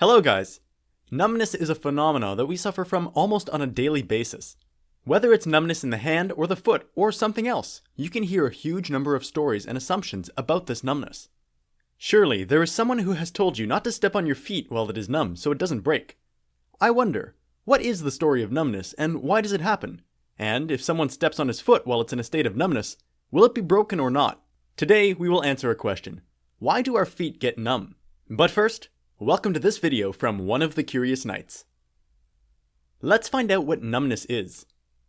Hello guys! Numbness is a phenomenon that we suffer from almost on a daily basis. Whether it's numbness in the hand or the foot or something else, you can hear a huge number of stories and assumptions about this numbness. Surely, there is someone who has told you not to step on your feet while it is numb so it doesn't break. I wonder, what is the story of numbness and why does it happen? And if someone steps on his foot while it's in a state of numbness, will it be broken or not? Today, we will answer a question. Why do our feet get numb? But first, welcome to this video from One of the Curious Knights. Let's find out what numbness is.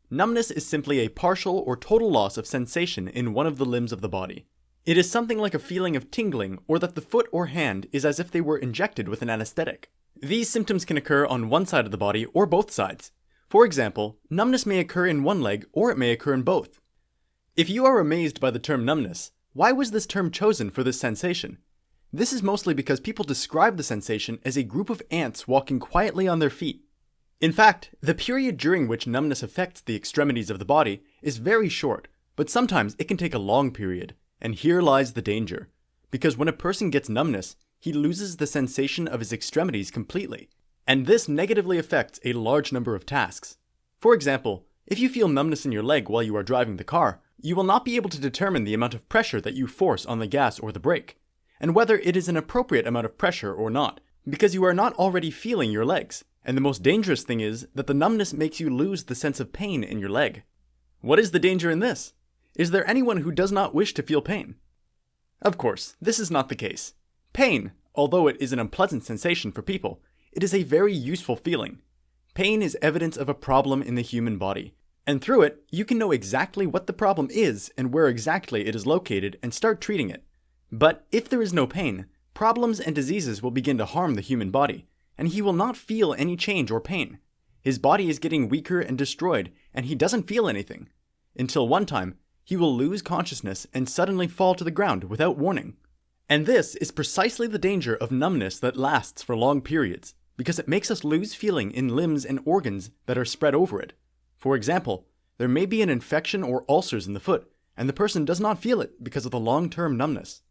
Numbness is simply a partial or total loss of sensation in one of the limbs of the body. It is something like a feeling of tingling or that the foot or hand is as if they were injected with an anesthetic. These symptoms can occur on one side of the body or both sides. For example, numbness may occur in one leg or it may occur in both. If you are amazed by the term numbness, why was this term chosen for this sensation? This is mostly because people describe the sensation as a group of ants walking quietly on their feet. In fact, the period during which numbness affects the extremities of the body is very short, but sometimes it can take a long period, and here lies the danger. Because when a person gets numbness, he loses the sensation of his extremities completely, and this negatively affects a large number of tasks. For example, if you feel numbness in your leg while you are driving the car, you will not be able to determine the amount of pressure that you force on the gas or the brake, and whether it is an appropriate amount of pressure or not, because you are not already feeling your legs. And the most dangerous thing is that the numbness makes you lose the sense of pain in your leg. What is the danger in this? Is there anyone who does not wish to feel pain? Of course, this is not the case. Pain, although it is an unpleasant sensation for people, it is a very useful feeling. Pain is evidence of a problem in the human body, and through it, you can know exactly what the problem is and where exactly it is located and start treating it. But if there is no pain, problems and diseases will begin to harm the human body, and he will not feel any change or pain. His body is getting weaker and destroyed, and he doesn't feel anything. Until one time, he will lose consciousness and suddenly fall to the ground without warning. And this is precisely the danger of numbness that lasts for long periods, because it makes us lose feeling in limbs and organs that are spread over it. For example, there may be an infection or ulcers in the foot, and the person does not feel it because of the long-term numbness.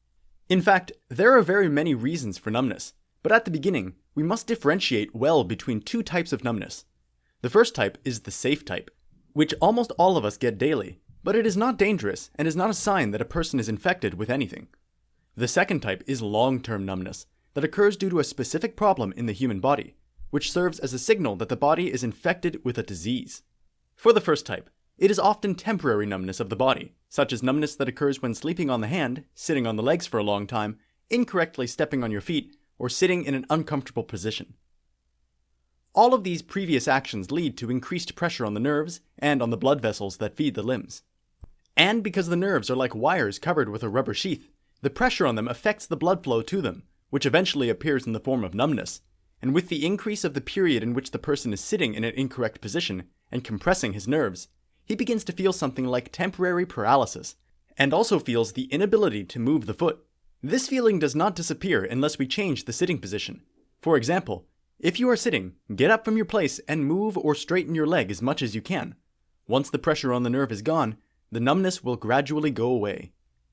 In fact, there are very many reasons for numbness, but at the beginning, we must differentiate well between two types of numbness. The first type is the safe type, which almost all of us get daily, but it is not dangerous and is not a sign that a person is infected with anything. The second type is long-term numbness that occurs due to a specific problem in the human body, which serves as a signal that the body is infected with a disease. For the first type, it is often temporary numbness of the body, such as numbness that occurs when sleeping on the hand, sitting on the legs for a long time, incorrectly stepping on your feet, or sitting in an uncomfortable position. All of these previous actions lead to increased pressure on the nerves and on the blood vessels that feed the limbs. And because the nerves are like wires covered with a rubber sheath, the pressure on them affects the blood flow to them, which eventually appears in the form of numbness. And with the increase of the period in which the person is sitting in an incorrect position and compressing his nerves, he begins to feel something like temporary paralysis, and also feels the inability to move the foot. This feeling does not disappear unless we change the sitting position. For example, if you are sitting, get up from your place and move or straighten your leg as much as you can. Once the pressure on the nerve is gone, the numbness will gradually go away.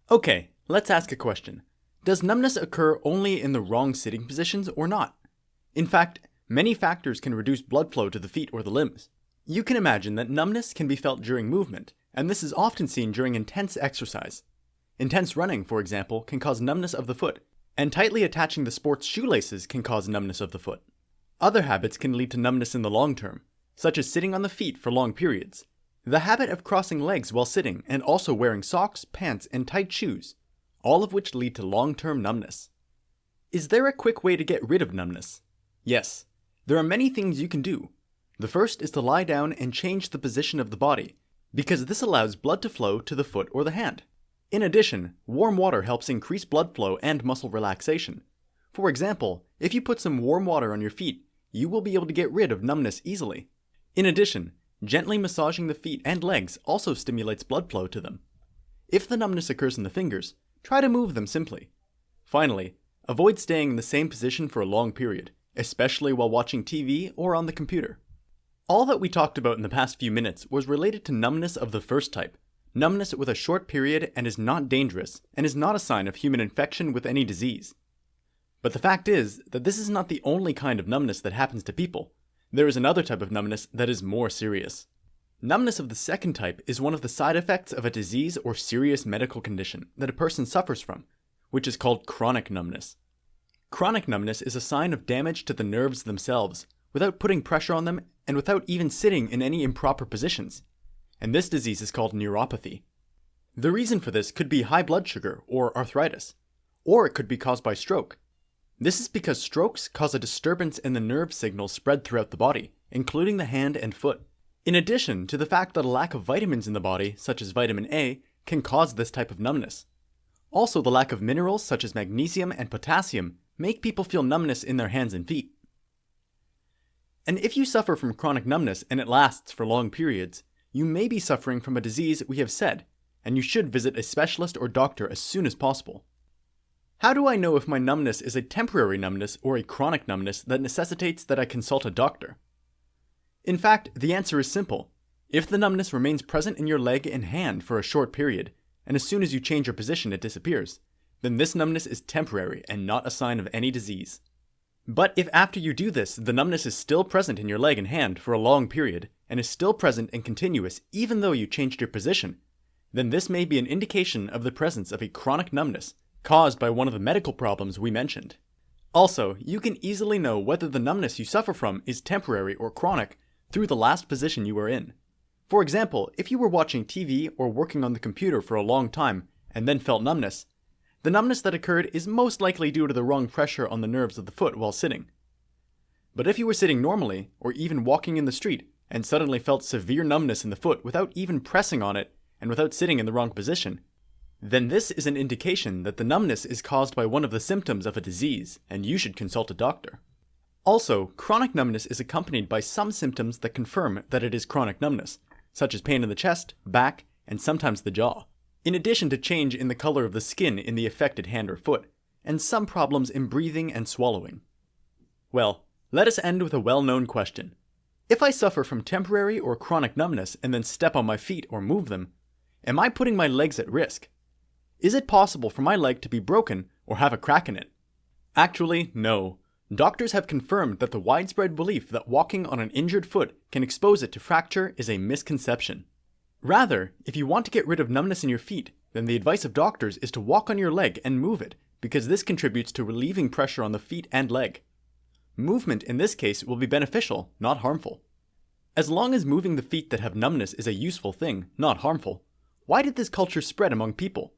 Okay, let's ask a question. Does numbness occur only in the wrong sitting positions or not? In fact, many factors can reduce blood flow to the feet or the limbs. You can imagine that numbness can be felt during movement, and this is often seen during intense exercise. Intense running, for example, can cause numbness of the foot, and tightly attaching the sport's shoelaces can cause numbness of the foot. Other habits can lead to numbness in the long term, such as sitting on the feet for long periods. The habit of crossing legs while sitting and also wearing socks, pants, and tight shoes, all of which lead to long-term numbness. Is there a quick way to get rid of numbness? Yes, there are many things you can do. The first is to lie down and change the position of the body, because this allows blood to flow to the foot or the hand. In addition, warm water helps increase blood flow and muscle relaxation. For example, if you put some warm water on your feet, you will be able to get rid of numbness easily. In addition, gently massaging the feet and legs also stimulates blood flow to them. If the numbness occurs in the fingers, try to move them simply. Finally, avoid staying in the same position for a long period, especially while watching TV or on the computer. All that we talked about in the past few minutes was related to numbness of the first type, numbness with a short period and is not dangerous and is not a sign of human infection with any disease. But the fact is that this is not the only kind of numbness that happens to people. There is another type of numbness that is more serious. Numbness of the second type is one of the side effects of a disease or serious medical condition that a person suffers from, which is called chronic numbness. Chronic numbness is a sign of damage to the nerves themselves, without putting pressure on them and without even sitting in any improper positions. And this disease is called neuropathy. The reason for this could be high blood sugar or arthritis, or it could be caused by stroke. This is because strokes cause a disturbance in the nerve signals spread throughout the body, including the hand and foot. In addition to the fact that a lack of vitamins in the body, such as vitamin A, can cause this type of numbness. Also, the lack of minerals such as magnesium and potassium make people feel numbness in their hands and feet. And if you suffer from chronic numbness and it lasts for long periods, you may be suffering from a disease we have said, and you should visit a specialist or doctor as soon as possible. How do I know if my numbness is a temporary numbness or a chronic numbness that necessitates that I consult a doctor? In fact, the answer is simple. If the numbness remains present in your leg and hand for a short period, and as soon as you change your position it disappears, then this numbness is temporary and not a sign of any disease. But if after you do this, the numbness is still present in your leg and hand for a long period, and is still present and continuous even though you changed your position, then this may be an indication of the presence of a chronic numbness caused by one of the medical problems we mentioned. Also, you can easily know whether the numbness you suffer from is temporary or chronic through the last position you were in. For example, if you were watching TV or working on the computer for a long time and then felt numbness, the numbness that occurred is most likely due to the wrong pressure on the nerves of the foot while sitting. But if you were sitting normally, or even walking in the street, and suddenly felt severe numbness in the foot without even pressing on it and without sitting in the wrong position, then this is an indication that the numbness is caused by one of the symptoms of a disease, and you should consult a doctor. Also, chronic numbness is accompanied by some symptoms that confirm that it is chronic numbness, such as pain in the chest, back, and sometimes the jaw, in addition to change in the color of the skin in the affected hand or foot, and some problems in breathing and swallowing. Well, let us end with a well-known question. If I suffer from temporary or chronic numbness and then step on my feet or move them, am I putting my legs at risk? Is it possible for my leg to be broken or have a crack in it? Actually, no. Doctors have confirmed that the widespread belief that walking on an injured foot can expose it to fracture is a misconception. Rather, if you want to get rid of numbness in your feet, then the advice of doctors is to walk on your leg and move it, because this contributes to relieving pressure on the feet and leg. Movement in this case will be beneficial, not harmful. As long as moving the feet that have numbness is a useful thing, not harmful, why did this culture spread among people?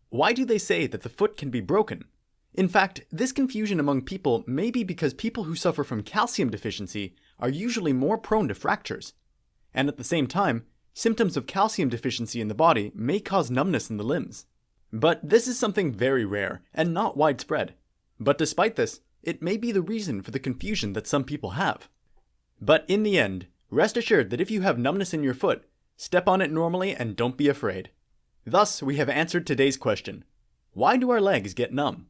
Why do they say that the foot can be broken? In fact, this confusion among people may be because people who suffer from calcium deficiency are usually more prone to fractures. And at the same time, symptoms of calcium deficiency in the body may cause numbness in the limbs. But this is something very rare and not widespread. But despite this, it may be the reason for the confusion that some people have. But in the end, rest assured that if you have numbness in your foot, step on it normally and don't be afraid. Thus, we have answered today's question. Why do our legs get numb?